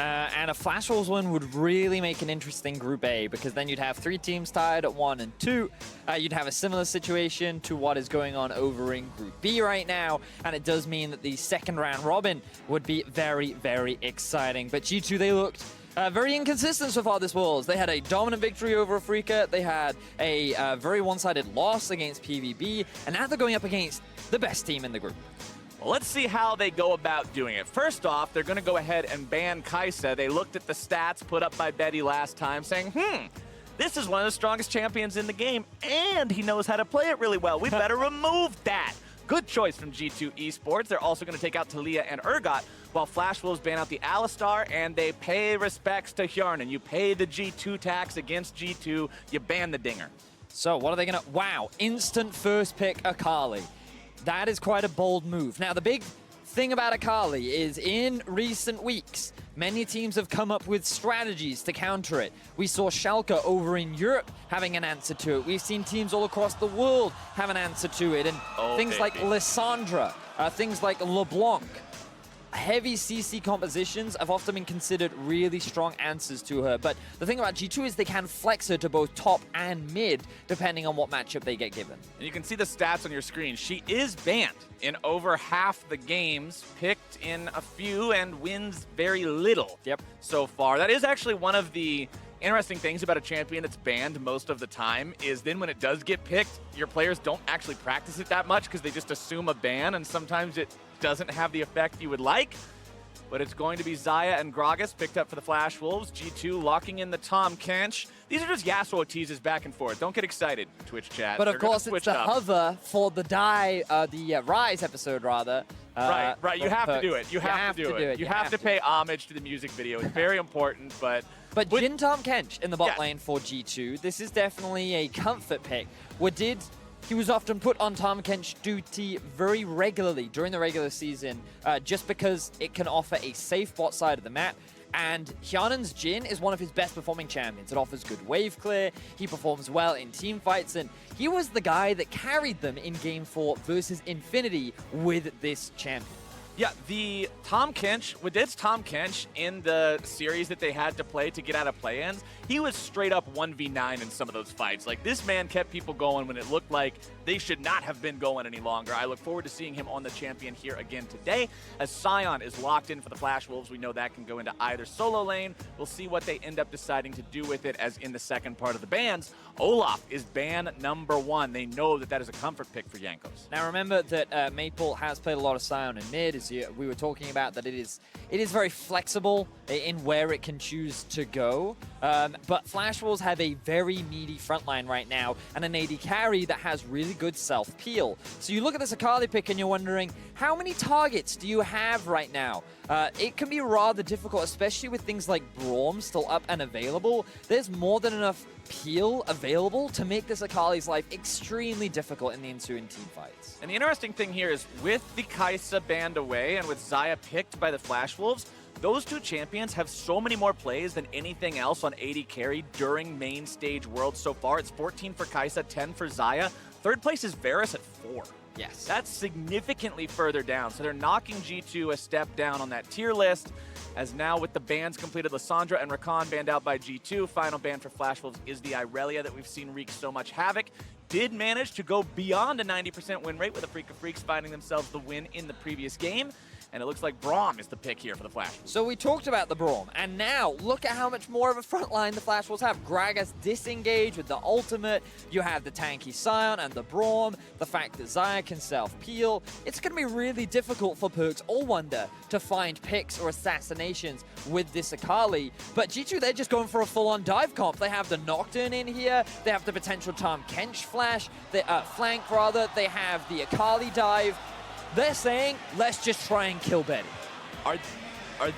And a Flash Wolves win would really make an interesting Group A, because then you'd have 3 teams tied at 1 and 2. You'd have a similar situation to what is going on over in Group B right now, and it does mean that the second round robin would be very, very exciting. But G2, they looked very inconsistent so far this Worlds. They had a dominant victory over Afrika, they had a very one-sided loss against PVB, and now they're going up against the best team in the group. Well, let's see how they go about doing it. First off, they're going to go ahead and ban Kai'Sa. They looked at the stats put up by Betty last time, saying, this is one of the strongest champions in the game, and he knows how to play it really well. We better remove that. Good choice from G2 Esports. They're also going to take out Talia and Urgot, while Flash Wolves ban out the Alistar, and they pay respects to Hjarnan. You pay the G2 tax against G2, you ban the Dinger. So what are they going to... Wow, instant first pick Akali. That is quite a bold move. Now, the big thing about Akali is in recent weeks, many teams have come up with strategies to counter it. We saw Schalke over in Europe having an answer to it. We've seen teams all across the world have an answer to it. And things like Lissandra, things like LeBlanc, heavy CC compositions have often been considered really strong answers to her. But the thing about G2 is they can flex her to both top and mid, depending on what matchup they get given. And you can see the stats on your screen. She is banned in over half the games, picked in a few, and wins very little so far. That is actually one of the interesting things about a champion that's banned most of the time, is then when it does get picked, your players don't actually practice it that much because they just assume a ban, and sometimes it doesn't have the effect you would like. But it's going to be Xayah and Gragas picked up for the Flash Wolves. G2 locking in the Tahm Kench. These are just Yasuo teases back and forth. Don't get excited, Twitch chat. But of course, it's the hover for the Rise episode, rather. Right. You have to do it. You have to do it. You have to pay homage to the music video. It's very important, but Jhin Tahm Kench in the bot lane for G2. This is definitely a comfort pick. He was often put on Tahm Kench duty very regularly during the regular season, just because it can offer a safe bot side of the map. And Hjarnan's Jhin is one of his best performing champions. It offers good wave clear, he performs well in team fights, and he was the guy that carried them in Game 4 versus Infinity with this champion. Yeah, the Tahm Kench, with this Tahm Kench in the series that they had to play to get out of play-ins, he was straight up 1v9 in some of those fights. Like, this man kept people going when it looked like they should not have been going any longer. I look forward to seeing him on the champion here again today. As Sion is locked in for the Flash Wolves, we know that can go into either solo lane. We'll see what they end up deciding to do with it, as in the second part of the bans, Olaf is ban number 1. They know that that is a comfort pick for Jankos. Now remember that Maple has played a lot of Sion in mid, as we were talking about, that it is very flexible in where it can choose to go. But Flash Wolves have a very meaty frontline right now, and an AD carry that has really good self-peel. So you look at this Akali pick and you're wondering, how many targets do you have right now? It can be rather difficult, especially with things like Braum still up and available. There's more than enough peel available to make this Akali's life extremely difficult in the ensuing team fights. And the interesting thing here is, with the Kai'Sa banned away and with Xayah picked by the Flash Wolves, those two champions have so many more plays than anything else on AD carry during main stage Worlds so far. It's 14 for Kai'Sa, 10 for Xayah. Third place is Varus at 4. Yes. That's significantly further down. So they're knocking G2 a step down on that tier list. As now with the bans completed, Lissandra and Rakan banned out by G2. Final ban for Flash Wolves is the Irelia that we've seen wreak so much havoc. Did manage to go beyond a 90% win rate with Afrika Freaks finding themselves the win in the previous game. And it looks like Braum is the pick here for the Flash Wolves. So we talked about the Braum, and now look at how much more of a front line the Flash Wolves have. Gragas disengage with the ultimate. You have the tanky Sion and the Braum. The fact that Xayah can self-peel. It's going to be really difficult for Perkz or Wonder to find picks or assassinations with this Akali. But G2, they're just going for a full-on dive comp. They have the Nocturne in here. They have the potential Tahm Kench flank. They have the Akali dive. They're saying, let's just try and kill Betty. Are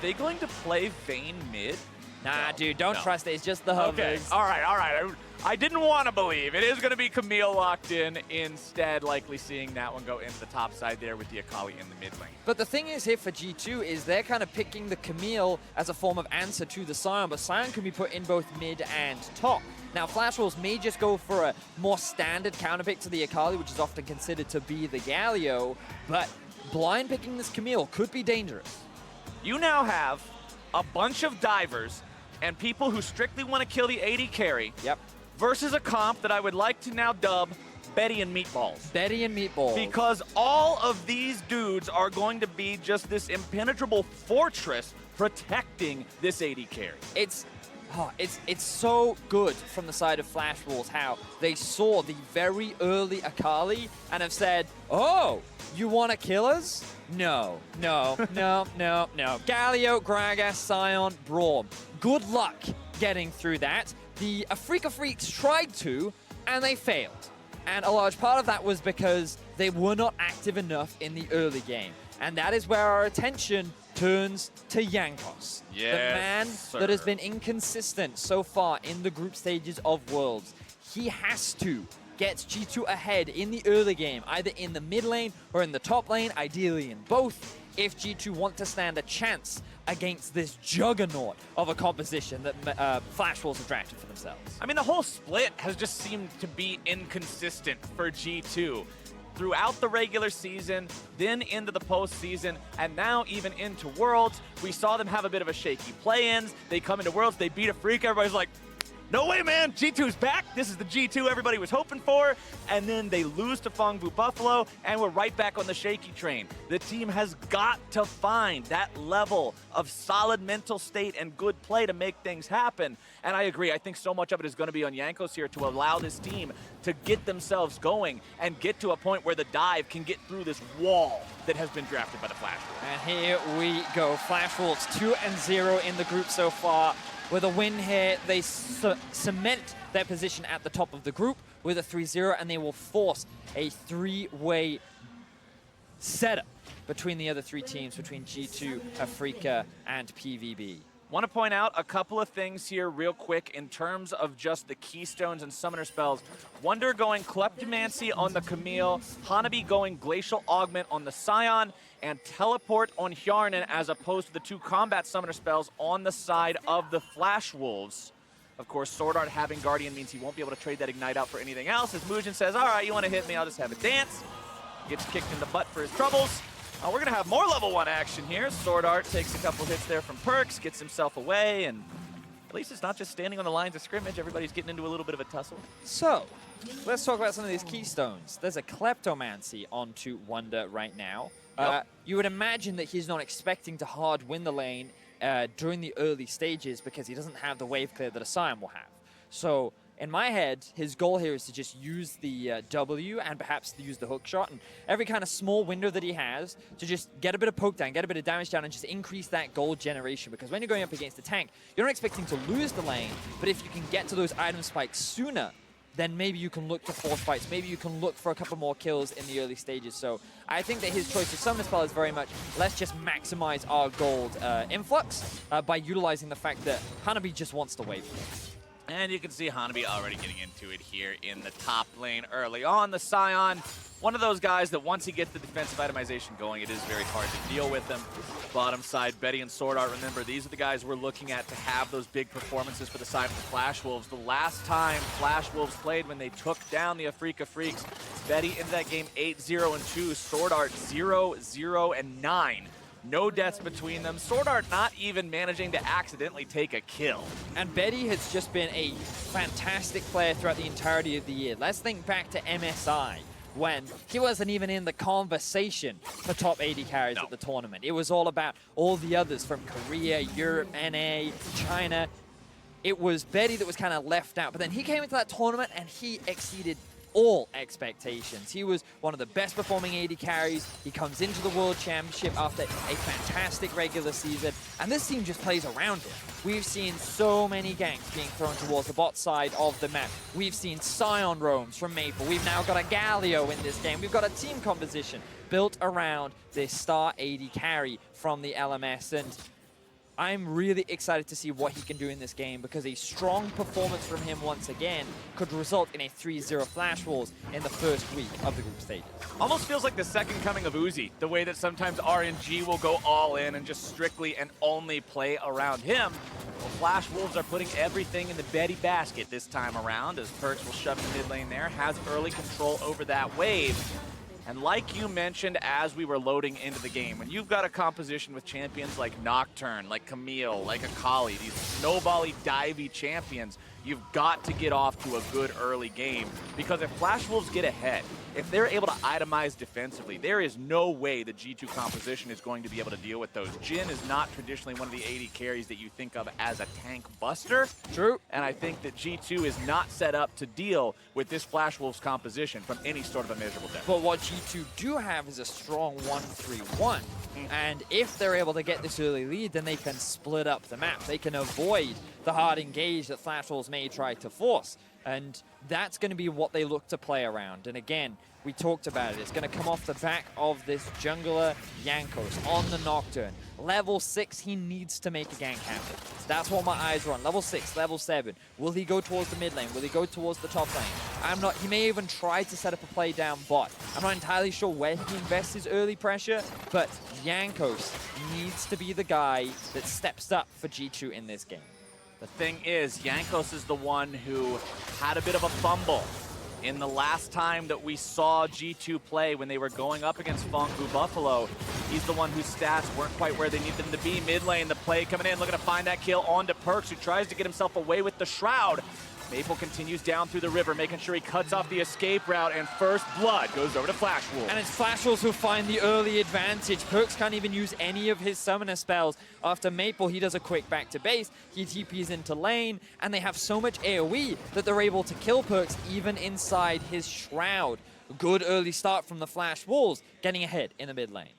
they going to play Vayne mid? Nah, dude, don't trust it. It's just the hovers. Okay, all right. I didn't want to believe. It is going to be Camille locked in instead, likely seeing that one go into the top side there with the Akali in the mid lane. But the thing is here for G2 is they're kind of picking the Camille as a form of answer to the Sion, but Sion can be put in both mid and top. Now, Flash Wolves may just go for a more standard counterpick to the Akali, which is often considered to be the Galio, but blind picking this Camille could be dangerous. You now have a bunch of divers and people who strictly want to kill the AD carry versus a comp that I would like to now dub Betty and Meatballs. Betty and Meatballs. Because all of these dudes are going to be just this impenetrable fortress protecting this AD carry. It's so good from the side of Flash Wolves how they saw the very early Akali and have said, oh, you want to kill us? No, no, no, no, no. Galio, Gragas, Sion, Braum. Good luck getting through that. The Afrika Freaks tried to, and they failed. And a large part of that was because they were not active enough in the early game. And that is where our attention turns to Jankos. Yes, the man sir. that has been inconsistent so far in the group stages of Worlds. He has to get G2 ahead in the early game, either in the mid lane or in the top lane, ideally in both, if G2 want to stand a chance against this juggernaut of a composition that Flash Wolves have drafted for themselves. I mean, the whole split has just seemed to be inconsistent for G2 throughout the regular season, then into the postseason, and now even into Worlds. We saw them have a bit of a shaky play-ins. They come into Worlds, they beat a Freak, everybody's like, no way, man, G2's back. This is the G2 everybody was hoping for. And then they lose to Fongbu Buffalo, and we're right back on the shaky train. The team has got to find that level of solid mental state and good play to make things happen. And I agree, I think so much of it is going to be on Jankos here to allow this team to get themselves going and get to a point where the dive can get through this wall that has been drafted by the Flash Wolves. And here we go. Flash Wolves 2-0 in the group so far. With a win here, they cement their position at the top of the group with a 3-0, and they will force a three-way setup between the other three teams, between G2, Afrika, and PVB. Want to point out a couple of things here real quick in terms of just the keystones and summoner spells. Wonder going Kleptomancy on the Camille, Hanabi going Glacial Augment on the Scion, and Teleport on Hjarnan as opposed to the two combat summoner spells on the side of the Flash Wolves. Of course, Sword Art having Guardian means he won't be able to trade that Ignite out for anything else. As Muujin says, all right, you want to hit me, I'll just have a dance. Gets kicked in the butt for his troubles. We're going to have more level 1 action here. Sword Art takes a couple hits there from Perks, gets himself away, and at least it's not just standing on the lines of scrimmage. Everybody's getting into a little bit of a tussle. So, let's talk about some of these keystones. There's a Kleptomancy onto Wonder right now. You would imagine that he's not expecting to hard win the lane during the early stages because he doesn't have the wave clear that a Scion will have. So, in my head, his goal here is to just use the W and perhaps use the hook shot and every kind of small window that he has to just get a bit of poke down, get a bit of damage down, and just increase that gold generation. Because when you're going up against a tank, you're not expecting to lose the lane, but if you can get to those item spikes sooner, then maybe you can look to force fights. Maybe you can look for a couple more kills in the early stages. So I think that his choice of summoner spell is very much, let's just maximize our gold influx by utilizing the fact that Hanabi just wants to wave. And you can see Hanabi already getting into it here in the top lane early on. The Scion, one of those guys that once he gets the defensive itemization going, it is very hard to deal with him. Bottom side, Betty and Sword Art, remember, these are the guys we're looking at to have those big performances for the side of the Flash Wolves. The last time Flash Wolves played when they took down the Afrika Freaks, Betty into that game 8-0-2, Sword Art 0-0-9. No deaths between them. Sword Art not even managing to accidentally take a kill. And Betty has just been a fantastic player throughout the entirety of the year. Let's think back to MSI, when he wasn't even in the conversation for top 80 carries at the tournament. It was all about all the others from Korea, Europe, NA, China. It was Betty that was kind of left out. But then he came into that tournament and he exceeded all expectations. He was one of the best performing AD carries. He comes into the World Championship after a fantastic regular season, and this team just plays around him. We've seen so many ganks being thrown towards the bot side of the map. We've seen Scion roams from Maple. We've now got a Galio in this game. We've got a team composition built around this star AD carry from the LMS, and I'm really excited to see what he can do in this game because a strong performance from him once again could result in a 3-0 Flash Wolves in the first week of the group stages. Almost feels like the second coming of Uzi, the way that sometimes RNG will go all in and just strictly and only play around him. Well, Flash Wolves are putting everything in the Betty basket this time around as Perks will shove in the mid lane there, has early control over that wave. And like you mentioned as we were loading into the game, when you've got a composition with champions like Nocturne, like Camille, like Akali, these snowbally, divey champions, you've got to get off to a good early game, because if Flash Wolves get ahead, if they're able to itemize defensively, there is no way the G2 composition is going to be able to deal with those. Jhin is not traditionally one of the AD carries that you think of as a tank buster. True. And I think that G2 is not set up to deal with this Flash Wolves composition from any sort of a measurable depth. But what G2 do have is a strong 1-3-1. And if they're able to get this early lead, then they can split up the map. They can avoid the hard engage that Flash Wolves may try to force. And that's going to be what they look to play around. And again, we talked about it. It's going to come off the back of this jungler, Jankos, on the Nocturne. Level 6, he needs to make a gank happen. So that's what my eyes are on. Level 6, level 7. Will he go towards the mid lane? Will he go towards the top lane? He may even try to set up a play down bot. I'm not entirely sure where he invests his early pressure, but Jankos needs to be the guy that steps up for G2 in this game. The thing is, Jankos is the one who had a bit of a fumble in the last time that we saw G2 play when they were going up against Fongu Buffalo. He's the one whose stats weren't quite where they need them to be. Mid lane, the play coming in, looking to find that kill onto Perks, who tries to get himself away with the Shroud. Maple continues down through the river, making sure he cuts off the escape route, and first blood goes over to Flash Wolves. And it's Flash Wolves who find the early advantage. Perks can't even use any of his summoner spells. After Maple, he does a quick back to base, he TPs into lane, and they have so much AoE that they're able to kill Perks even inside his Shroud. Good early start from the Flash Wolves, getting ahead in the mid lane.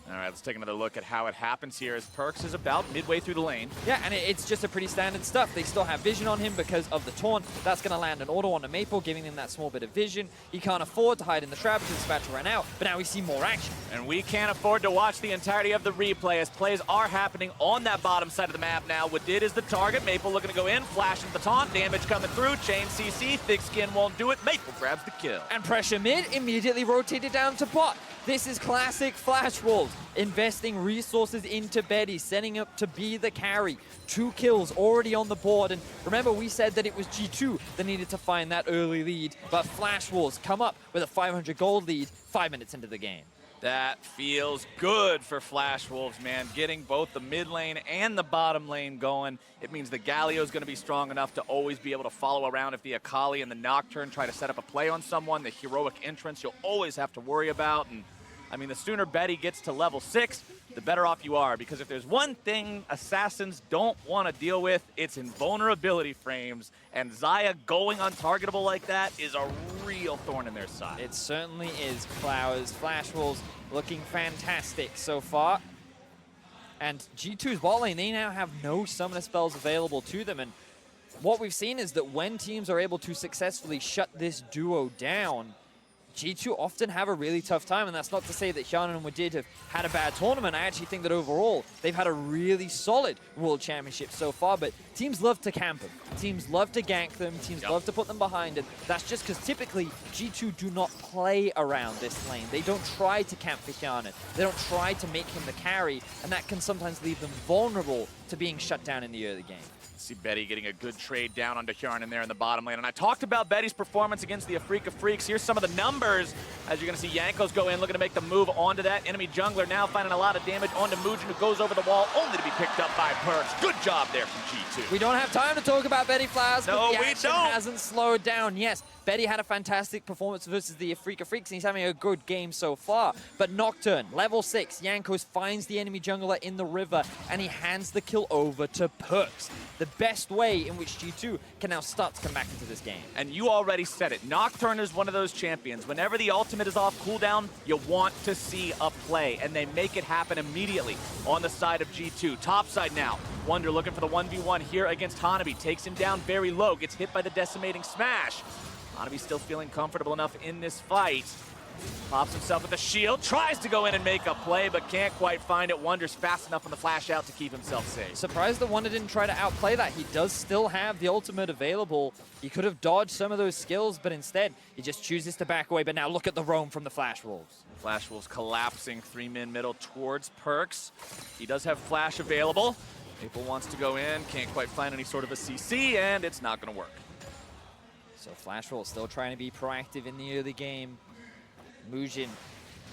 All right, let's take another look at how it happens here as Perks is about midway through the lane. Yeah, and it's just a pretty standard stuff. They still have vision on him because of the taunt. That's going to land an auto onto Maple, giving him that small bit of vision. He can't afford to hide in the trap because it's about to run out, but now we see more action. And we can't afford to watch the entirety of the replay as plays are happening on that bottom side of the map now. Wadid is the target. Maple looking to go in, flashing the taunt, damage coming through. Chain CC, Thick Skin won't do it. Maple grabs the kill. And pressure mid, immediately rotated down to bot. This is classic Flash Wolves, investing resources into Betty, setting up to be the carry. 2 kills already on the board, and remember we said that it was G2 that needed to find that early lead, but Flash Wolves come up with a 500 gold lead 5 minutes into the game. That feels good for Flash Wolves, man. Getting both the mid lane and the bottom lane going. It means the Galio is going to be strong enough to always be able to follow around if the Akali and the Nocturne try to set up a play on someone. The heroic entrance you'll always have to worry about. And I mean, the sooner Betty gets to level 6, the better off you are. Because if there's one thing assassins don't want to deal with, it's invulnerability frames. And Xayah going untargetable like that is a real thorn in their side. It certainly is, Flowers. Flash Wolves looking fantastic so far. And G2's bot lane, they now have no summoner spells available to them. And what we've seen is that when teams are able to successfully shut this duo down, G2 often have a really tough time, and that's not to say that Hyun and Wadid have had a bad tournament. I actually think that overall, they've had a really solid World Championship so far, but teams love to camp them. Teams love to gank them. Teams love to put them behind, and that's just because typically G2 do not play around this lane. They don't try to camp for Hyun. They don't try to make him the carry, and that can sometimes leave them vulnerable to being shut down in the early game. See Betty getting a good trade down onto Hjarnan there in the bottom lane. And I talked about Betty's performance against the Afrika Freaks. Here's some of the numbers. As you're going to see Jankos go in, looking to make the move onto that enemy jungler. Now finding a lot of damage onto Mugen, who goes over the wall, only to be picked up by Perks. Good job there from G2. We don't have time to talk about Betty Flowers. No, the we action don't. hasn't slowed down. Yes, Betty had a fantastic performance versus the Afrika Freaks, and he's having a good game so far. But Nocturne, level 6, Jankos finds the enemy jungler in the river, and he hands the kill over to Perks. The best way in which G2 can now start to come back into this game. And you already said it. Nocturne is one of those champions. Whenever the ultimate is off cooldown, you want to see a play, and they make it happen immediately on the side of G2. Top side now. Wonder looking for the 1v1 here against Hanabi. Takes him down very low. Gets hit by the decimating smash. Hanabi still feeling comfortable enough in this fight. Pops himself with a shield, tries to go in and make a play, but can't quite find it. Wonder's fast enough on the flash out to keep himself safe. Surprised that Wonder didn't try to outplay that. He does still have the ultimate available. He could have dodged some of those skills, but instead, he just chooses to back away. But now look at the roam from the Flash Wolves. Flash Wolves collapsing 3-man middle towards Perks. He does have flash available. Maple wants to go in, can't quite find any sort of a CC, and it's not going to work. So Flash Wolves still trying to be proactive in the early game. Mujin,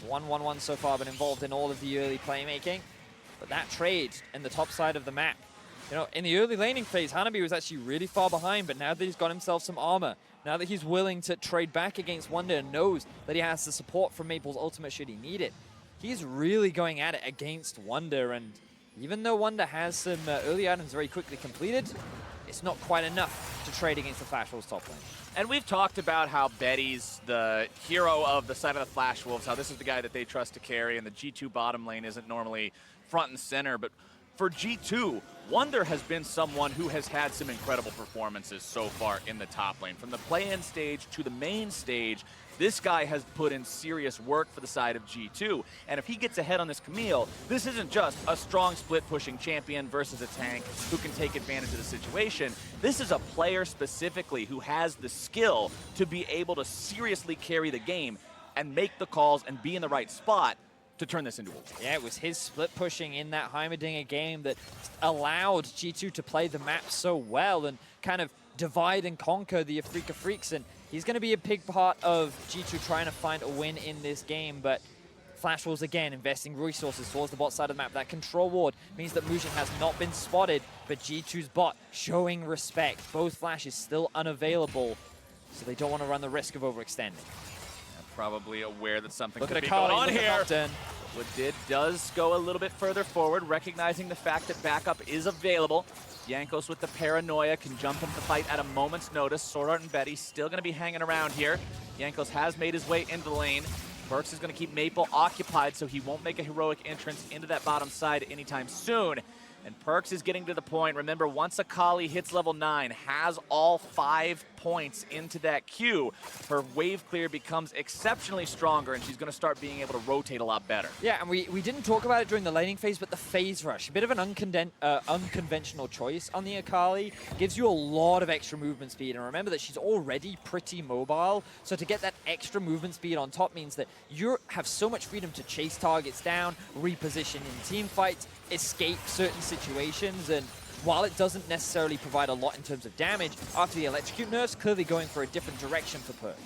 1-1-1 so far, been involved in all of the early playmaking. But that trade in the top side of the map, you know, in the early laning phase, Hanabi was actually really far behind, but now that he's got himself some armor, now that he's willing to trade back against Wonder and knows that he has the support from Maple's ultimate should he need it, he's really going at it against Wonder. And even though Wonder has some early items very quickly completed, it's not quite enough to trade against the Flash Wolves top lane. And we've talked about how Betty's the hero of the side of the Flash Wolves, how this is the guy that they trust to carry, and the G2 bottom lane isn't normally front and center. But for G2, Wonder has been someone who has had some incredible performances so far in the top lane. From the play-in stage to the main stage, this guy has put in serious work for the side of G2. And if he gets ahead on this Camille, this isn't just a strong split-pushing champion versus a tank who can take advantage of the situation. This is a player specifically who has the skill to be able to seriously carry the game and make the calls and be in the right spot to turn this into a war. Yeah, it was his split pushing in that Heimerdinger game that allowed G2 to play the map so well and kind of divide and conquer the Afrika Freaks. And he's going to be a big part of G2 trying to find a win in this game. But Flash Wolves, again, investing resources towards the bot side of the map. That control ward means that Mujin has not been spotted, but G2's bot showing respect. Both Flashes still unavailable, so they don't want to run the risk of overextending. Probably aware that something Look could at be Akali, going on look here. at What did does go a little bit further forward, recognizing the fact that backup is available. Jankos with the paranoia can jump into the fight at a moment's notice. Sword Art and Betty still going to be hanging around here. Jankos has made his way into the lane. Perks is going to keep Maple occupied so he won't make a heroic entrance into that bottom side anytime soon. And Perks is getting to the point. Remember, once Akali hits level 9, has all 5 points into that queue, her wave clear becomes exceptionally stronger, and she's going to start being able to rotate a lot better. Yeah, and we didn't talk about it during the laning phase, but the phase rush, a bit of an unconventional choice on the Akali, gives you a lot of extra movement speed. And remember that she's already pretty mobile, so to get that extra movement speed on top means that you have so much freedom to chase targets down, reposition in team fights, escape certain situations. And while it doesn't necessarily provide a lot in terms of damage, after the electrocute nerfs, clearly going for a different direction for Perks.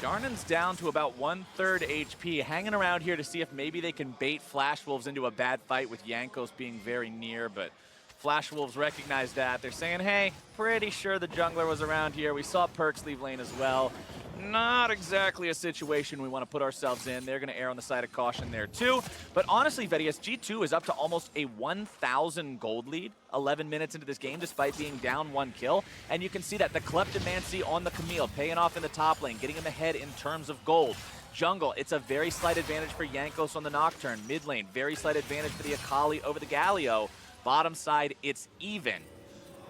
Darnan's down to about 1/3 HP, hanging around here to see if maybe they can bait Flash Wolves into a bad fight with Jankos being very near, but Flash Wolves recognize that. They're saying, hey, pretty sure the jungler was around here. We saw Perks leave lane as well. Not exactly a situation we want to put ourselves in. They're going to err on the side of caution there too. But honestly, Vedius, G2 is up to almost a 1,000 gold lead 11 minutes into this game, despite being down 1 kill. And you can see that the Kleptomancy on the Camille paying off in the top lane, getting him ahead in terms of gold. Jungle, it's a very slight advantage for Jankos on the Nocturne. Mid lane, very slight advantage for the Akali over the Galio. Bottom side, it's even.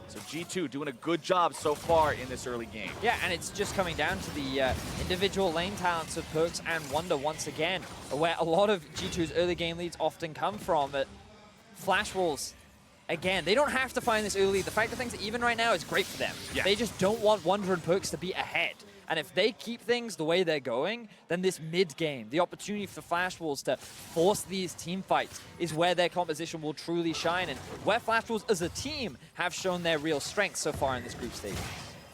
So G2 doing a good job so far in this early game. Yeah, and it's just coming down to the individual lane talents of Perks and Wonder once again, where a lot of G2's early game leads often come from. But Flash Wolves, again, they don't have to find this early. The fact that things are even right now is great for them. Yeah. They just don't want Wonder and Perks to be ahead. And if they keep things the way they're going, then this mid-game, the opportunity for the Flash Wolves to force these team fights is where their composition will truly shine, and where Flash Wolves as a team have shown their real strength so far in this group stage.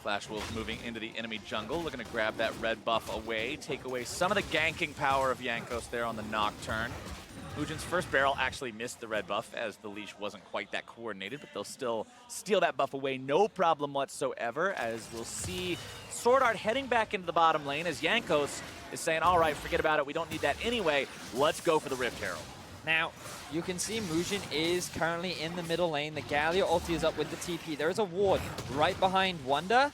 Flash Wolves moving into the enemy jungle, looking to grab that red buff away, take away some of the ganking power of Jankos there on the Nocturne. Mujin's first barrel actually missed the red buff as the leash wasn't quite that coordinated, but they'll still steal that buff away, no problem whatsoever, as we'll see Sword Art heading back into the bottom lane as Jankos is saying, all right, forget about it, we don't need that anyway, let's go for the Rift Herald. Now, you can see Mujin is currently in the middle lane. The Galio ulti is up with the TP. There is a ward right behind Wonder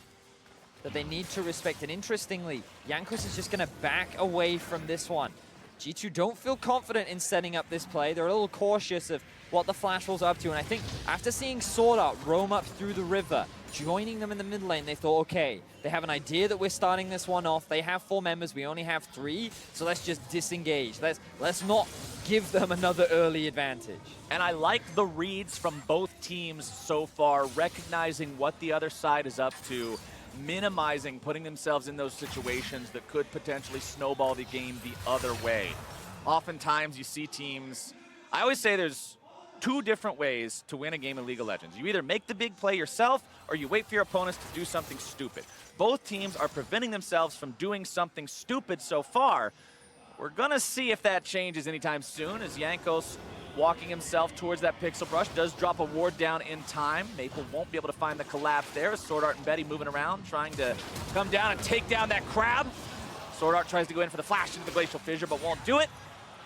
that they need to respect, and interestingly, Jankos is just going to back away from this one. G2 don't feel confident in setting up this play. They're a little cautious of what the Flash Wolves are up to. And I think after seeing Sword Art roam up through the river, joining them in the mid lane, they thought, okay, they have an idea that we're starting this one off. They have 4 members, we only have 3, so let's just disengage. Let's not give them another early advantage. And I like the reads from both teams so far, recognizing what the other side is up to, minimizing putting themselves in those situations that could potentially snowball the game the other way. Oftentimes you see teams, I always say there's 2 different ways to win a game of League of Legends. You either make the big play yourself or you wait for your opponents to do something stupid. Both teams are preventing themselves from doing something stupid so far, We're gonna see if that changes anytime soon, as Jankos walking himself towards that pixel brush does drop a ward down in time. Maple won't be able to find the collapse there. Sword Art and Betty moving around, trying to come down and take down that crab. Sword Art tries to go in for the flash into the Glacial Fissure, but won't do it.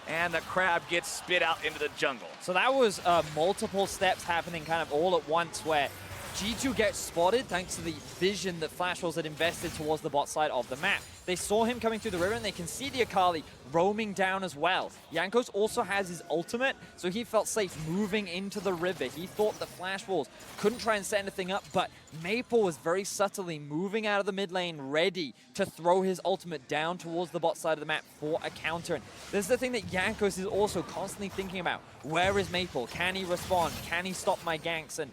And the crab gets spit out into the jungle. So that was multiple steps happening kind of all at once, where G2 gets spotted thanks to the vision that Flash Wolves had invested towards the bot side of the map. They saw him coming through the river, and they can see the Akali roaming down as well. Jankos also has his ultimate, so he felt safe moving into the river. He thought that Flash Wolves couldn't try and set anything up, but Maple was very subtly moving out of the mid lane, ready to throw his ultimate down towards the bot side of the map for a counter. And this is the thing that Jankos is also constantly thinking about. Where is Maple? Can he respond? Can he stop my ganks? And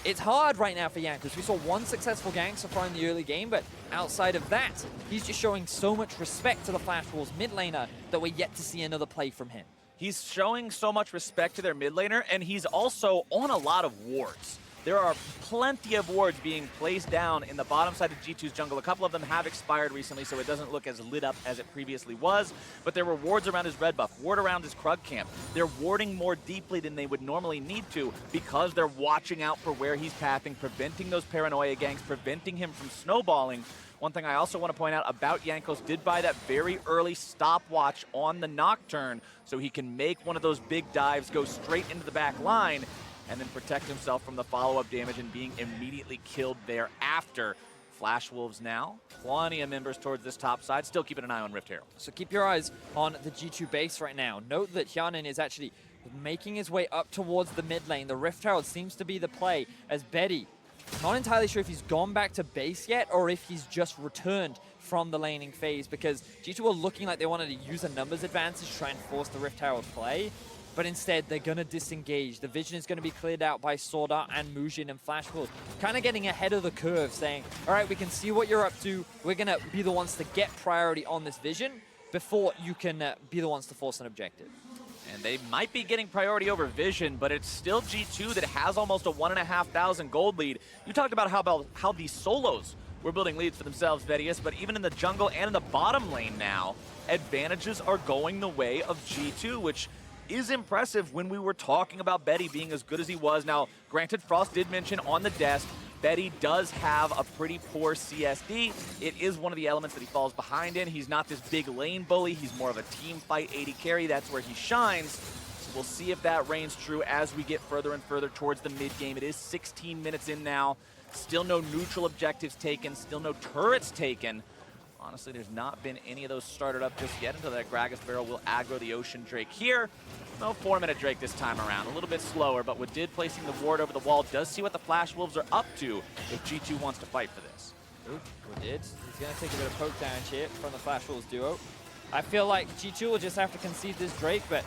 it's hard right now for Jankos. We saw one successful gank so far in the early game, but outside of that, he's just showing so much respect to the Flash Wolves mid laner that we're yet to see another play from him. He's showing so much respect to their mid laner, and he's also on a lot of wards. There are plenty of wards being placed down in the bottom side of G2's jungle. A couple of them have expired recently, so it doesn't look as lit up as it previously was. But there were wards around his red buff, ward around his Krug camp. They're warding more deeply than they would normally need to because they're watching out for where he's pathing, preventing those paranoia ganks, preventing him from snowballing. One thing I also want to point out about Jankos, did buy that very early stopwatch on the Nocturne so he can make one of those big dives, go straight into the back line, and then protect himself from the follow-up damage and being immediately killed thereafter. Flash Wolves now, plenty of members towards this top side, still keeping an eye on Rift Herald. So keep your eyes on the G2 base right now. Note that Hyanin is actually making his way up towards the mid lane. The Rift Herald seems to be the play, as Betty, not entirely sure if he's gone back to base yet or if he's just returned from the laning phase, because G2 were looking like they wanted to use a numbers advantage to try and force the Rift Herald play. But instead, they're going to disengage. The vision is going to be cleared out by Sword Art and Mujin and Flash Wolves, kind of getting ahead of the curve, saying, all right, we can see what you're up to. We're going to be the ones to get priority on this vision before you can be the ones to force an objective. And they might be getting priority over vision, but it's still G2 that has almost a 1,500 gold lead. You talked about how these solos were building leads for themselves, Vedius, but even in the jungle and in the bottom lane now, advantages are going the way of G2, which is impressive when we were talking about Betty being as good as he was. Now, granted, Frost did mention on the desk, Betty does have a pretty poor CSD. It is one of the elements that he falls behind in. He's not this big lane bully. He's more of a team fight 80 carry. That's where he shines. So we'll see if that reigns true as we get further and further towards the mid game. It is 16 minutes in now. Still no neutral objectives taken. Still no turrets taken. Honestly, there's not been any of those started up just yet until that Gragas barrel will aggro the Ocean Drake here. No 4-minute Drake this time around. A little bit slower, but with Did placing the ward over the wall, does see what the Flash Wolves are up to if G2 wants to fight for this. Ooh, Did. He's going to take a bit of poke damage here from the Flash Wolves duo. I feel like G2 will just have to concede this Drake, but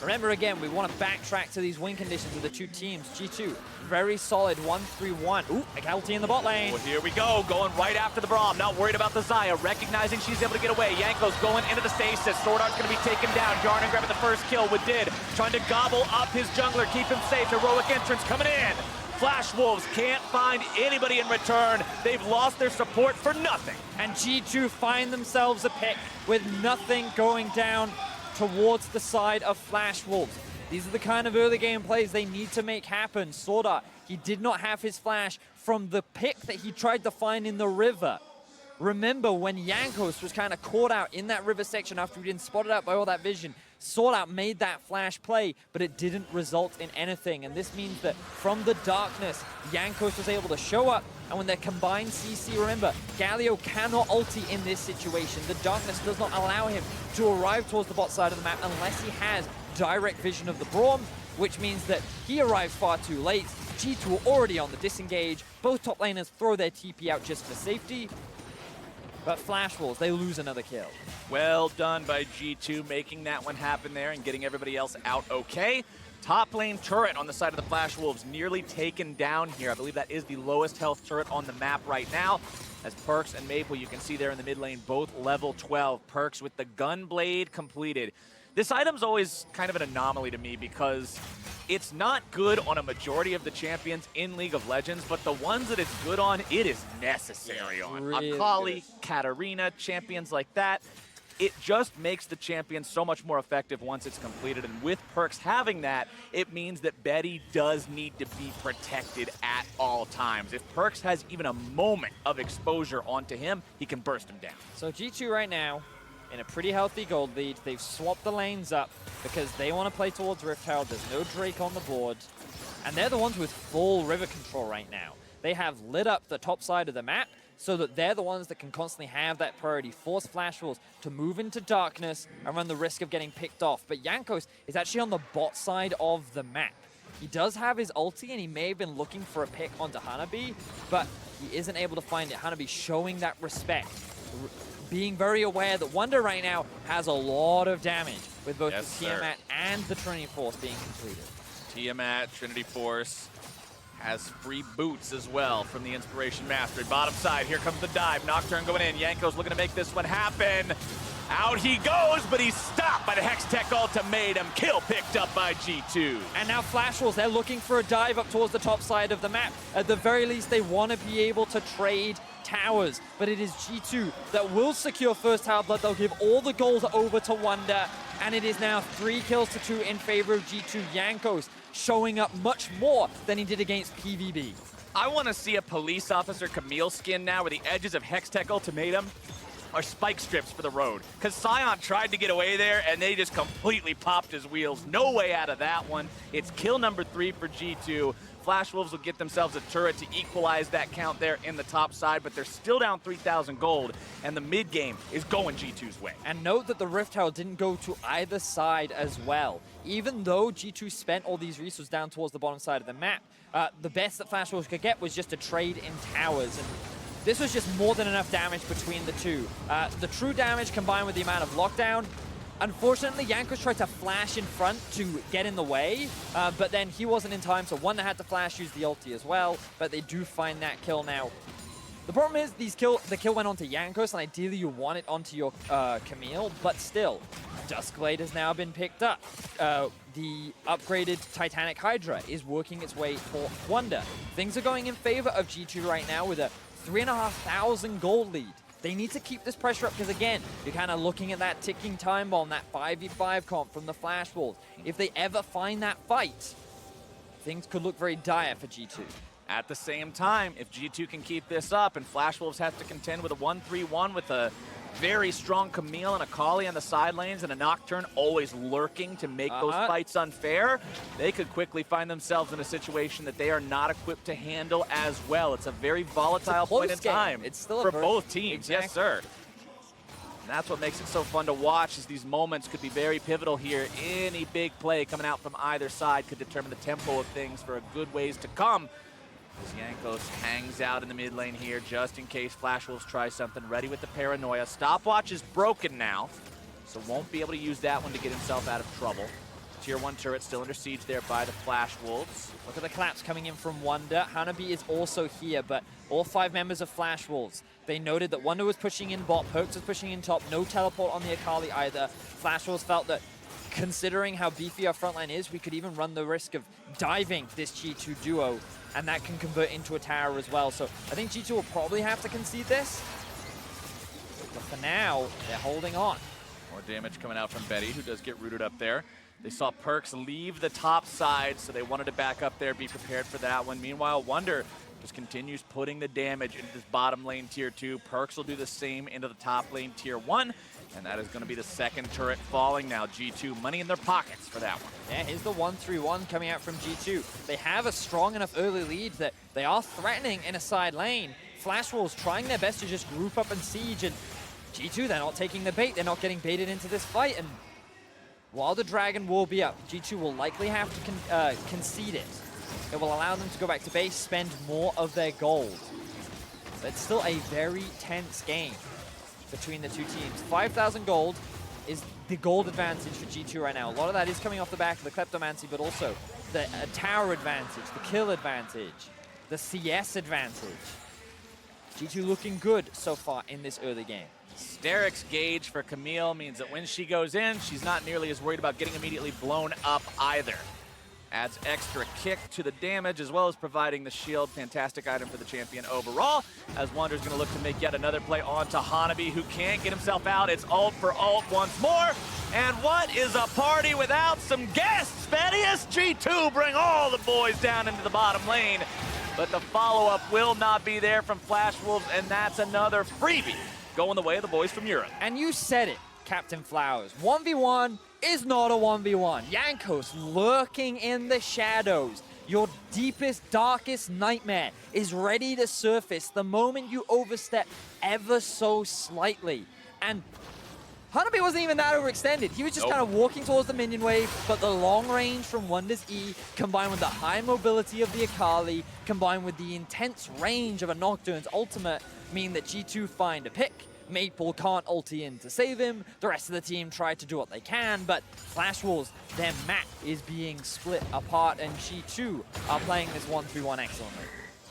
remember again, we want to backtrack to these win conditions of the two teams. G2, very solid 1-3-1. Ooh, a casualty in the bot lane. Well, here we go, going right after the Braum. Not worried about the Xayah, recognizing she's able to get away. Jankos going into the stasis. Sword Art's going to be taken down. Yarnan grabbing the first kill with Did, trying to gobble up his jungler, keep him safe. Heroic entrance coming in. Flash Wolves can't find anybody in return. They've lost their support for nothing. And G2 find themselves a pick with nothing going down towards the side of Flash Wolves. These are the kind of early game plays they need to make happen. Sword Art, he did not have his flash from the pick that he tried to find in the river. Remember when Jankos was kind of caught out in that river section after he'd been spotted out by all that vision, Sword Art made that flash play, but it didn't result in anything. And this means that from the darkness, Jankos was able to show up, and when they're combined CC, remember, Galio cannot ulti in this situation. The darkness does not allow him to arrive towards the bot side of the map unless he has direct vision of the Braum, which means that he arrives far too late. G2 are already on the disengage. Both top laners throw their TP out just for safety. But Flash Wolves, they lose another kill. Well done by G2, making that one happen there and getting everybody else out okay. Top lane turret on the side of the Flash Wolves nearly taken down here. I believe that is the lowest health turret on the map right now. As Perks and Maple, you can see there in the mid lane, both level 12. Perks with the Gunblade completed. This item's always kind of an anomaly to me because it's not good on a majority of the champions in League of Legends, but the ones that it's good on, it is necessary on. Really Akali, good. Katarina, champions like that. it just makes the champion so much more effective once it's completed. And with Perks having that, it means that Betty does need to be protected at all times. If Perks has even a moment of exposure onto him, he can burst him down. So G2 right now, in a pretty healthy gold lead. They've swapped the lanes up because they want to play towards Rift Herald. There's no Drake on the board. And they're the ones with full river control right now. They have lit up the top side of the map so that they're the ones that can constantly have that priority, force Flash Wolves to move into darkness and run the risk of getting picked off. But Jankos is actually on the bot side of the map. He does have his ulti, and he may have been looking for a pick onto Hanabi, but he isn't able to find it. Hanabi showing that respect, being very aware that Wonder right now has a lot of damage with both the Tiamat and the Trinity Force being completed. Tiamat, Trinity Force has free boots as well from the Inspiration Mastery. Bottom side, here comes the dive. Nocturne going in. Yanko's looking to make this one happen. Out he goes, but he's stopped by the Hextech Ultimatum. Kill picked up by G2. And now Flash Wolves, they're looking for a dive up towards the top side of the map. At the very least, they want to be able to trade towers, but it is G2 that will secure first Tower Blood. They'll give all the gold over to Wonder, and it is now 3 kills to 2 in favor of G2. Jankos showing up much more than he did against PVB. I want to see a police officer Camille skin now where the edges of Hextech Ultimatum are spike strips for the road. Because Scion tried to get away there, and they just completely popped his wheels. No way out of that one. It's kill number 3 for G2. Flash Wolves will get themselves a turret to equalize that count there in the top side, but they're still down 3,000 gold, and the mid game is going G2's way. And note that the Rift Herald didn't go to either side as well. Even though G2 spent all these resources down towards the bottom side of the map, the best that Flash Wolves could get was just a trade in towers. And this was just more than enough damage between the two. The true damage combined with the amount of lockdown. Unfortunately, Jankos tried to flash in front to get in the way, but then he wasn't in time, so Wonder had to flash, use the ulti as well, but they do find that kill now. The problem is the kill went onto Jankos, and ideally you want it onto your Camille, but still, Duskblade has now been picked up. The upgraded Titanic Hydra is working its way for Wonder. Things are going in favor of G2 right now with a 3,500 gold lead. They need to keep this pressure up because, again, you're kind of looking at that ticking time bomb, that 5v5 comp from the Flash Wolves. If they ever find that fight, things could look very dire for G2. At the same time, if G2 can keep this up and Flash Wolves have to contend with a 1-3-1 with a very strong Camille and a Kali on the side lanes and a Nocturne always lurking to make those fights unfair, they could quickly find themselves in a situation that they are not equipped to handle as well. It's a very volatile point in time. It's still for both teams. Exactly. Yes, sir. And that's what makes it so fun to watch, is these moments could be very pivotal here. Any big play coming out from either side could determine the tempo of things for a good ways to come. As Jankos hangs out in the mid lane here just in case Flash Wolves try something. Ready with the paranoia. Stopwatch is broken now, so won't be able to use that one to get himself out of trouble. Tier 1 turret still under siege there by the Flash Wolves. Look at the collapse coming in from Wonder. Hanabi is also here, but all 5 members of Flash Wolves, they noted that Wonder was pushing in bot, Perks was pushing in top, no teleport on the Akali either. Flash Wolves felt that considering how beefy our frontline is, we could even run the risk of diving this G2 duo, and that can convert into a tower as well. So I think G2 will probably have to concede this. But for now, they're holding on. More damage coming out from Betty, who does get rooted up there. They saw Perks leave the top side, so they wanted to back up there, be prepared for that one. Meanwhile, Wonder just continues putting the damage into this bottom lane tier 2. Perks will do the same into the top lane tier 1. And that is going to be the second turret falling now. G2, money in their pockets for that one. Yeah, here's the 1-3-1 coming out from G2. They have a strong enough early lead that they are threatening in a side lane. Flash Wolves trying their best to just group up and siege, and G2, they're not taking the bait. They're not getting baited into this fight, and while the Dragon will be up, G2 will likely have to concede it. It will allow them to go back to base, spend more of their gold. But it's still a very tense game between the two teams. 5,000 gold is the gold advantage for G2 right now. A lot of that is coming off the back of the Kleptomancy, but also the tower advantage, the kill advantage, the CS advantage. G2 looking good so far in this early game. Steric's gauge for Camille means that when she goes in, she's not nearly as worried about getting immediately blown up either. Adds extra kick to the damage as well as providing the shield. Fantastic item for the champion overall. As Wander's going to look to make yet another play onto Hanabi, who can't get himself out. It's ult for ult once more. And what is a party without some guests? Vedius G2 bring all the boys down into the bottom lane. But the follow-up will not be there from Flash Wolves, and that's another freebie going the way of the boys from Europe. And you said it, Captain Flowers. 1v1 is not a 1v1. Jankos lurking in the shadows. Your deepest, darkest nightmare is ready to surface the moment you overstep ever so slightly. And Hanabi wasn't even that overextended. He was just kind of walking towards the minion wave, but the long range from Wonder's E, combined with the high mobility of the Akali, combined with the intense range of a Nocturne's ultimate, mean that G2 find a pick. Maple can't ulti in to save him. The rest of the team try to do what they can, but Flash Wolves, their map is being split apart, and G2 are playing this 1-3-1 excellently.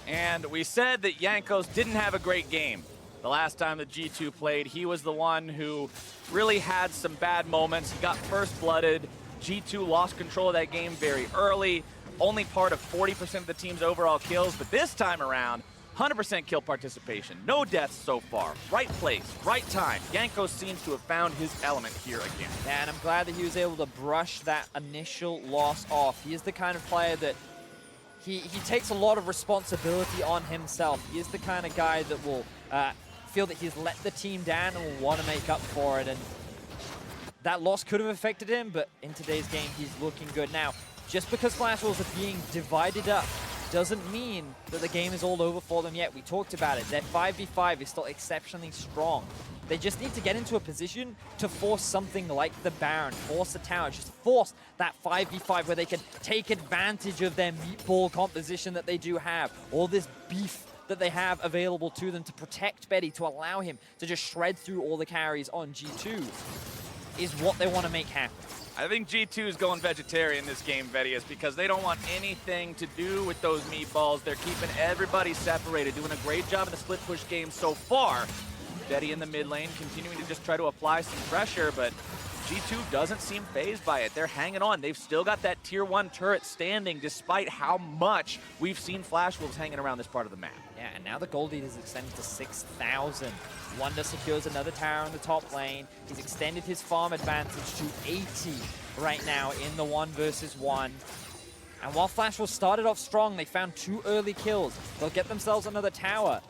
And we said that Jankos didn't have a great game. The last time that G2 played, he was the one who really had some bad moments. He got first blooded. G2 lost control of that game very early. Only part of 40% of the team's overall kills, but this time around, 100% kill participation. No deaths so far. Right place, right time. Jankos seems to have found his element here again. And I'm glad that he was able to brush that initial loss off. He is the kind of player that he takes a lot of responsibility on himself. He is the kind of guy that will feel that he's let the team down and will want to make up for it. And that loss could have affected him, but in today's game, he's looking good. Now, just because Flash Wolves are being divided up doesn't mean that the game is all over for them yet. We talked about it. Their 5v5 is still exceptionally strong. They just need to get into a position to force something like the Baron, force a tower, just force that 5v5 where they can take advantage of their meatball composition that they do have, all this beef that they have available to them to protect Betty, to allow him to just shred through all the carries on G2, is what they want to make happen. I think G2 is going vegetarian this game, Vedius, because they don't want anything to do with those meatballs. They're keeping everybody separated, doing a great job in the split push game so far. Betty in the mid lane continuing to just try to apply some pressure, but G2 doesn't seem fazed by it. They're hanging on. They've still got that tier 1 turret standing despite how much we've seen Flash Wolves hanging around this part of the map. Yeah, and now the gold lead is extended to 6,000. Wonder secures another tower in the top lane. He's extended his farm advantage to 80 right now in the 1v1. And while Flash Wolves started off strong, they found 2 early kills. They'll get themselves another tower.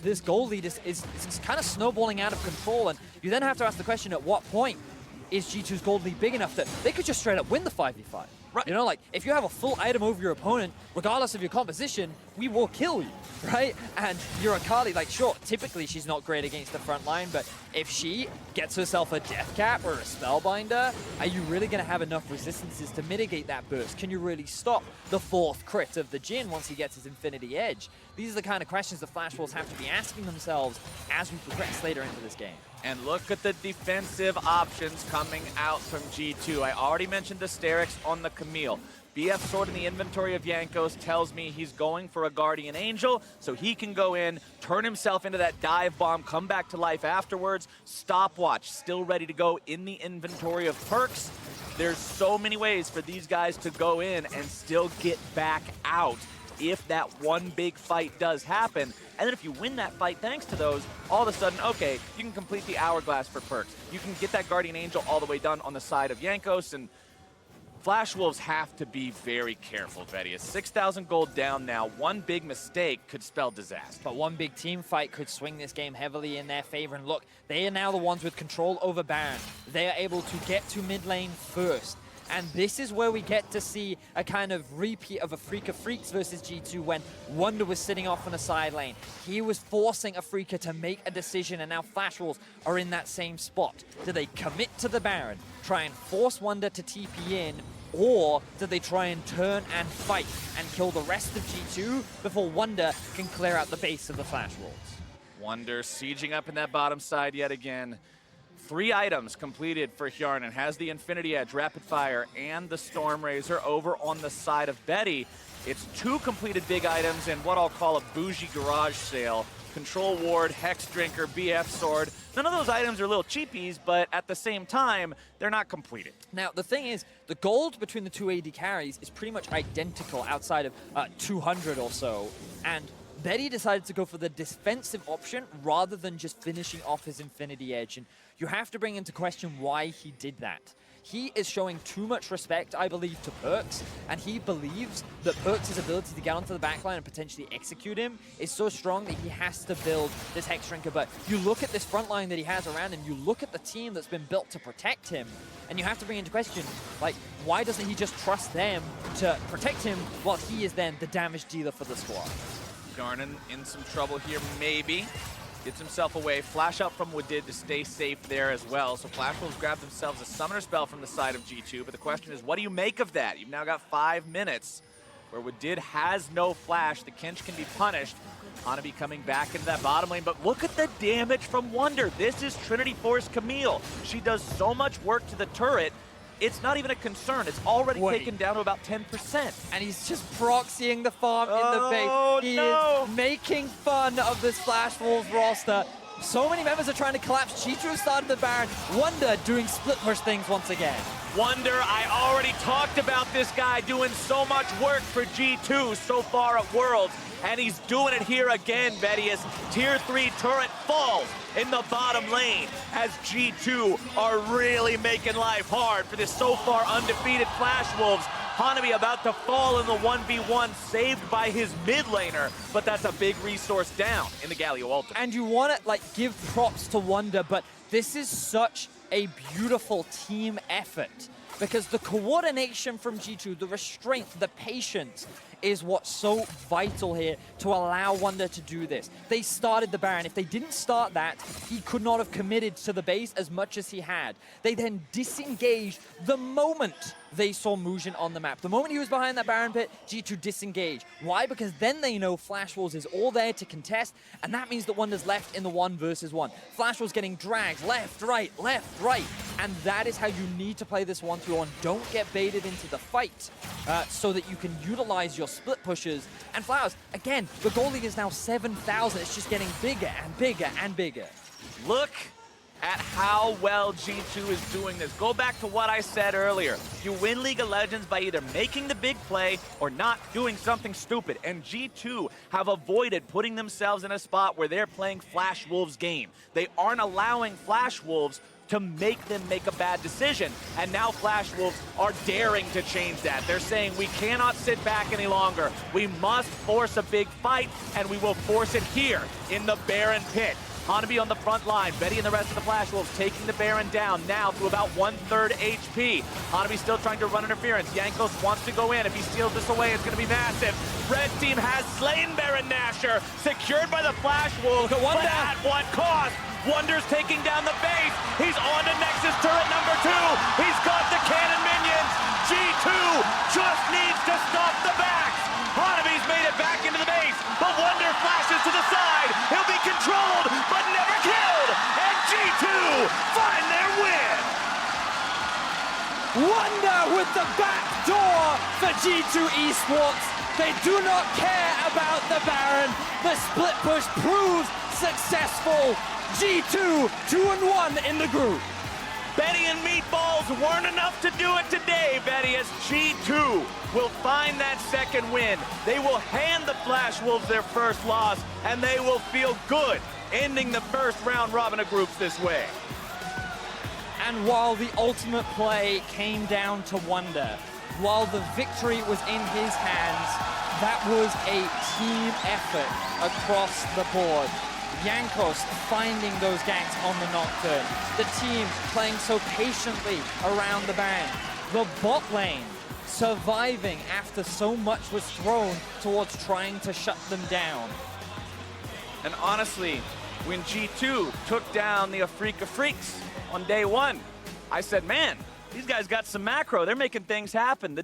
This gold lead is kind of snowballing out of control, and you then have to ask the question, at what point is G2's gold lead big enough that they could just straight up win the 5v5? Right. You know, like, if you have a full item over your opponent, regardless of your composition, we will kill you, right? And your Akali, like, sure, typically she's not great against the front line, but if she gets herself a death cap or a spellbinder, are you really going to have enough resistances to mitigate that burst? Can you really stop the 4th crit of the Jhin once he gets his Infinity Edge? These are the kind of questions the Flash Wolves have to be asking themselves as we progress later into this game. And look at the defensive options coming out from G2. I already mentioned the Asterix on the Camille. BF Sword in the inventory of Jankos tells me he's going for a Guardian Angel, so he can go in, turn himself into that dive bomb, come back to life afterwards. Stopwatch still ready to go in the inventory of perks. There's so many ways for these guys to go in and still get back out if that one big fight does happen. And then if you win that fight thanks to those, all of a sudden, okay, you can complete the Hourglass for perks. You can get that Guardian Angel all the way done on the side of Jankos, and Flash Wolves have to be very careful, Betty. 6,000 gold down now. One big mistake could spell disaster. But one big team fight could swing this game heavily in their favor. And look, they are now the ones with control over Baron. They are able to get to mid lane first. And this is where we get to see a kind of repeat of a Freak of Freaks versus G2 when Wonder was sitting off on a side lane. He was forcing a Freaker to make a decision, and now Flash Wolves are in that same spot. Do they commit to the Baron, try and force Wonder to TP in, or do they try and turn and fight and kill the rest of G2 before Wonder can clear out the base of the Flash Wolves? Wonder sieging up in that bottom side yet again. 3 items completed for Hjarnan. Has the Infinity Edge, Rapid Fire, and the Storm Razor over on the side of Betty. It's 2 completed big items and what I'll call a bougie garage sale Control Ward, Hex Drinker, BF Sword. None of those items are little cheapies, but at the same time, they're not completed. Now, the thing is, the gold between the two AD carries is pretty much identical outside of 200 or so, and Betty decided to go for the defensive option rather than just finishing off his Infinity Edge, and you have to bring into question why he did that. He is showing too much respect, I believe, to Perkz, and he believes that Perkz' ability to get onto the backline and potentially execute him is so strong that he has to build this Hex Drinker. But you look at this front line that he has around him, you look at the team that's been built to protect him, and you have to bring into question, like, why doesn't he just trust them to protect him while he is then the damage dealer for the squad? Garnon in some trouble here, maybe. Gets himself away. Flash out from Wadid to stay safe there as well. So Flash Wolves grab themselves a summoner spell from the side of G2. But the question is, what do you make of that? You've now got 5 minutes where Wadid has no flash. The Kinch can be punished. Hanabi coming back into that bottom lane. But look at the damage from Wunder. This is Trinity Force Camille. She does so much work to the turret. It's not even a concern. It's already taken down to about 10%. And he's just proxying the farm in the base. He is making fun of this Flash Wolves roster. So many members are trying to collapse. G2 started the Baron. Wunder doing split push things once again. Wunder, I already talked about this guy doing so much work for G2 so far at Worlds. And he's doing it here again, Betty, as Tier 3 turret falls in the bottom lane as G2 are really making life hard for this so far undefeated Flash Wolves. Hanabi about to fall in the 1v1, saved by his mid laner, but that's a big resource down in the Galio ultimate. And you want to, like, give props to Wunder, but this is such a beautiful team effort because the coordination from G2, the restraint, the patience, is what's so vital here to allow Wunder to do this. They started the Baron. If they didn't start that, he could not have committed to the base as much as he had. They then disengaged the moment they saw Mujin on the map. The moment he was behind that Baron pit, G2 disengaged. Why? Because then they know Flash Wolves is all there to contest, and that means that Wunder's left in the 1 versus 1. Flash Wolves getting dragged left, right, and that is how you need to play this 1-3-1. Don't get baited into the fight so that you can utilize your split pushes. And Flowers, again, the goal league is now 7,000. It's just getting bigger and bigger and bigger. Look at how well G2 is doing this. Go back to what I said earlier. You win League of Legends by either making the big play or not doing something stupid. And G2 have avoided putting themselves in a spot where they're playing Flash Wolves game. They aren't allowing Flash Wolves to make them make a bad decision. And now Flash Wolves are daring to change that. They're saying we cannot sit back any longer. We must force a big fight, and we will force it here in the Baron pit. Hanabi on the front line. Betty and the rest of the Flash Wolves taking the Baron down now to about 1/3 HP. Hanabi still trying to run interference. Jankos wants to go in. If he steals this away, it's going to be massive. Red team has slain Baron Nashor, secured by the Flash Wolves, but at what cost? Wunder's taking down the base. He's on to Nexus turret number 2. He's got the cannon minions. G2 just needs to stop the backs. Hanabi's made it back into the base, but Wunder flashes to the side. He'll be controlled, but never killed. And G2 find their win. Wunder with the back door for G2 Esports. They do not care about the Baron. The split push proves successful. G2, 2-1 in the group. Betty and Meatballs weren't enough to do it today, Betty, as G2 will find that second win. They will hand the Flash Wolves their first loss, and they will feel good ending the first round robin of groups this way. And while the ultimate play came down to Wunder, while the victory was in his hands, that was a team effort across the board. Jankos finding those ganks on the Nocturne. The team playing so patiently around the Baron. The bot lane surviving after so much was thrown towards trying to shut them down. And honestly, when G2 took down the Afrika Freaks on day 1, I said, man, these guys got some macro. They're making things happen. The